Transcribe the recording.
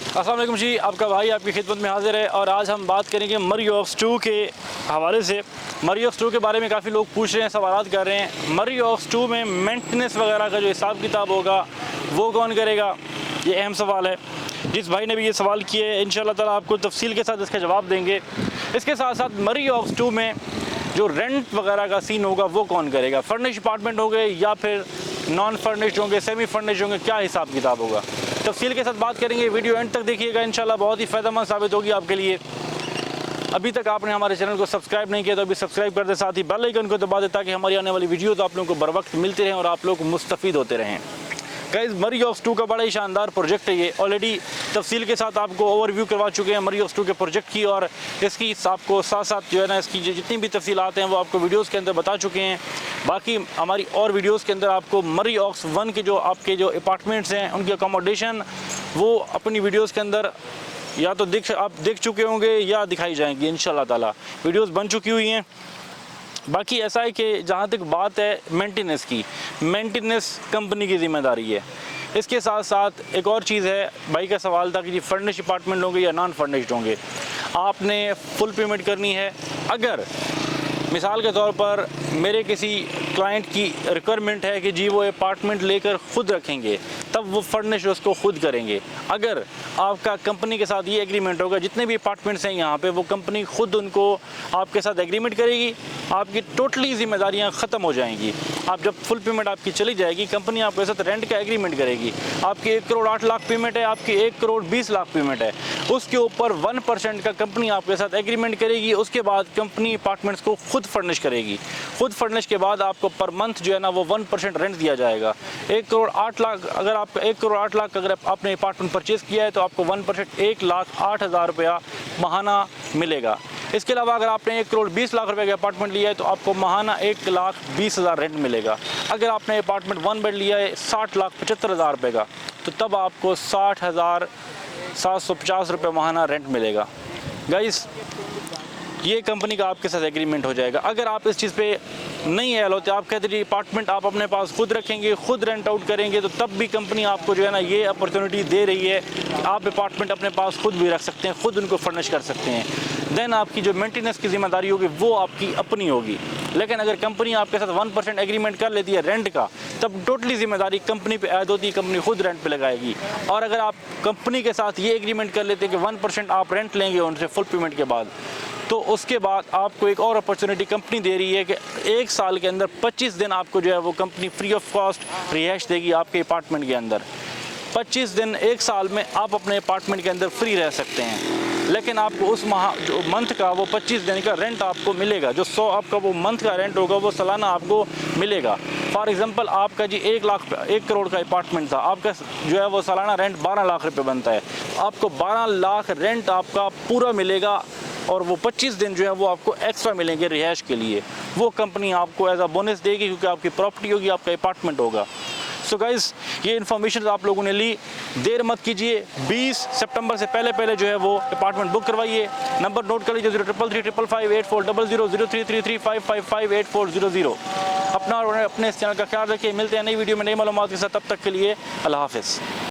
अस्सलाम वालेकुम जी, आपका भाई आपकी खिदमत में हाजिर है और आज हम बात करेंगे मरियोक्स 2 के हवाले से। मरियोक्स 2 के बारे में काफ़ी लोग पूछ रहे हैं, सवालात कर रहे हैं। मरियोक्स 2 में मेंटेनेंस वगैरह का जो हिसाब किताब होगा वो कौन करेगा, ये अहम सवाल है। जिस भाई ने भी ये सवाल किए हैं इंशाअल्लाह ताला आपको तफसील के साथ इसका जवाब देंगे। इसके साथ साथ मरियोक्स 2 में जो रेंट वगैरह का सीन होगा वो कौन करेगा, फर्निश अपार्टमेंट होंगे या फिर नॉन फर्निश्ड होंगे, सेमी फर्निश्ड होंगे, क्या हिसाब किताब होगा, तफसील के साथ बात करेंगे। वीडियो एंड तक देखिएगा, इंशाल्लाह बहुत ही फ़ायदेमंद साबित होगी आपके लिए। अभी तक आपने हमारे चैनल को सब्सक्राइब नहीं किया तो अभी सब्सक्राइब कर दे, साथ ही बेल आइकन को दबा दे ताकि हमारी आने वाली वीडियो तो आप लोगों को बर वक्त मिलते रहें और आप लोग मुस्तफ़ीद होते रहें। गाइस, मरियोक्स 2 का बड़ा ही शानदार प्रोजेक्ट है ये। ऑलरेडी तफसील के साथ आपको ओवरव्यू करवा चुके हैं मरियोक्स 2 के प्रोजेक्ट की, और इसकी आपको साथ साथ जो है ना इसकी जितनी भी तफसीलात हैं वो आपको वीडियोस के अंदर बता चुके हैं। बाकी हमारी और वीडियोस के अंदर आपको मरियोक्स 1 के जो आपके जो अपार्टमेंट्स हैं उनकी अकोमोडेशन वो अपनी वीडियोज़ के अंदर या तो आप देख चुके होंगे या दिखाई जाएंगी इंशाल्लाह ताला। वीडियोज़ बन चुकी हुई हैं। बाकी ऐसा है कि जहाँ तक बात है मेंटेनेंस की, मेंटेनेंस कंपनी की ज़िम्मेदारी है। इसके साथ साथ एक और चीज़ है, भाई का सवाल था कि जी फर्निश अपार्टमेंट होंगे या नॉन फर्निश्ड होंगे, आपने फुल पेमेंट करनी है। अगर मिसाल के तौर पर मेरे किसी क्लाइंट की रिक्वायरमेंट है कि जी वो अपार्टमेंट लेकर ख़ुद रखेंगे, तब वो फर्निश उसको खुद करेंगे। अगर आपका कंपनी के साथ ये एग्रीमेंट होगा, जितने भी अपार्टमेंट्स हैं यहाँ पे वो कंपनी खुद उनको आपके साथ एग्रीमेंट करेगी, आपकी टोटली ज़िम्मेदारियाँ ख़त्म हो जाएंगी। आप जब फुल पेमेंट आपकी चली जाएगी, कंपनी आपके साथ रेंट का एग्रीमेंट करेगी। आपकी 1 करोड़ 8 लाख पेमेंट है, आपकी 1 करोड़ 20 लाख पेमेंट है, उसके ऊपर 1% का कंपनी आपके साथ एग्रीमेंट करेगी। उसके बाद कंपनी अपार्टमेंट्स को खुद फर्निश करेगी। खुद फर्निश के बाद आपको पर मंथ जो है ना वो 1% रेंट दिया जाएगा। 1 करोड़ 8 लाख अगर आपका 1 करोड़ 8 लाख अगर आपने अपार्टमेंट परचेज़ किया है तो आपको 1% 1,08,000 रुपया माहाना मिलेगा। इसके अलावा अगर आपने 1 करोड़ 20 लाख रुपए का अपार्टमेंट लिया है तो आपको माहाना 1,20,000 रेंट मिलेगा। अगर आपने अपार्टमेंट 1 बेड लिया है 60,75,000 रुपये का, तो तब आपको 60,750 रुपये माहाना रेंट मिलेगा। गाइस, ये कंपनी का आपके साथ एग्रीमेंट हो जाएगा। अगर आप इस चीज़ पे नहीं एल होते, आप कहते जी अपार्टमेंट आप अपने पास खुद रखेंगे, खुद रेंट आउट करेंगे, तो तब भी कंपनी आपको जो है ना ये अपॉर्चुनिटी दे रही है कि आप अपार्टमेंट अपने पास खुद भी रख सकते हैं, खुद उनको फर्निश कर सकते हैं। देन आपकी जो मेंटेनेंस की ज़िम्मेदारी होगी वो आपकी अपनी होगी। लेकिन अगर कंपनी आपके साथ 1% एग्रीमेंट कर लेती है रेंट का, तब टोटली ज़िम्मेदारी कंपनी पे ऐड होती है, कंपनी खुद रेंट पे लगाएगी। और अगर आप कंपनी के साथ ये एग्रीमेंट कर लेते हैं कि 1% आप रेंट लेंगे उनसे फुल पेमेंट के बाद, तो उसके बाद आपको एक और अपॉर्चुनिटी कंपनी दे रही है कि 1 साल के अंदर 25 दिन आपको जो है वो कंपनी फ्री ऑफ कॉस्ट रिहाइश देगी आपके अपार्टमेंट के अंदर। 25 दिन 1 साल में आप अपने अपार्टमेंट के अंदर फ्री रह सकते हैं। लेकिन आपको उस माह जो मंथ का वो 25 दिन का रेंट आपको मिलेगा। जो 100 आपका वो मंथ का रेंट होगा वो सालाना आपको मिलेगा। फॉर एग्जांपल आपका जी 1 करोड़ का अपार्टमेंट था, आपका जो है वो सालाना रेंट 12 लाख रुपए बनता है। आपको 12 लाख रेंट आपका पूरा मिलेगा और वो 25 दिन जो है वो आपको एक्स्ट्रा मिलेंगे रिहाइश के लिए। वो कंपनी आपको एज अ बोनस देगी क्योंकि आपकी प्रॉपर्टी होगी, आपका अपार्टमेंट होगा। सो गाइस, ये इन्फॉर्मेशन आप लोगों ने ली, देर मत कीजिए। 20 सितंबर से पहले जो है वो अपार्टमेंट बुक करवाइए। नंबर नोट कर लीजिए 033355840003335585558400। अपना और अपने इस चैनल का ख्याल रखिए। मिलते हैं नई वीडियो में नई मालूमात के साथ, तब तक के लिए अल्लाह हाफ़िज़।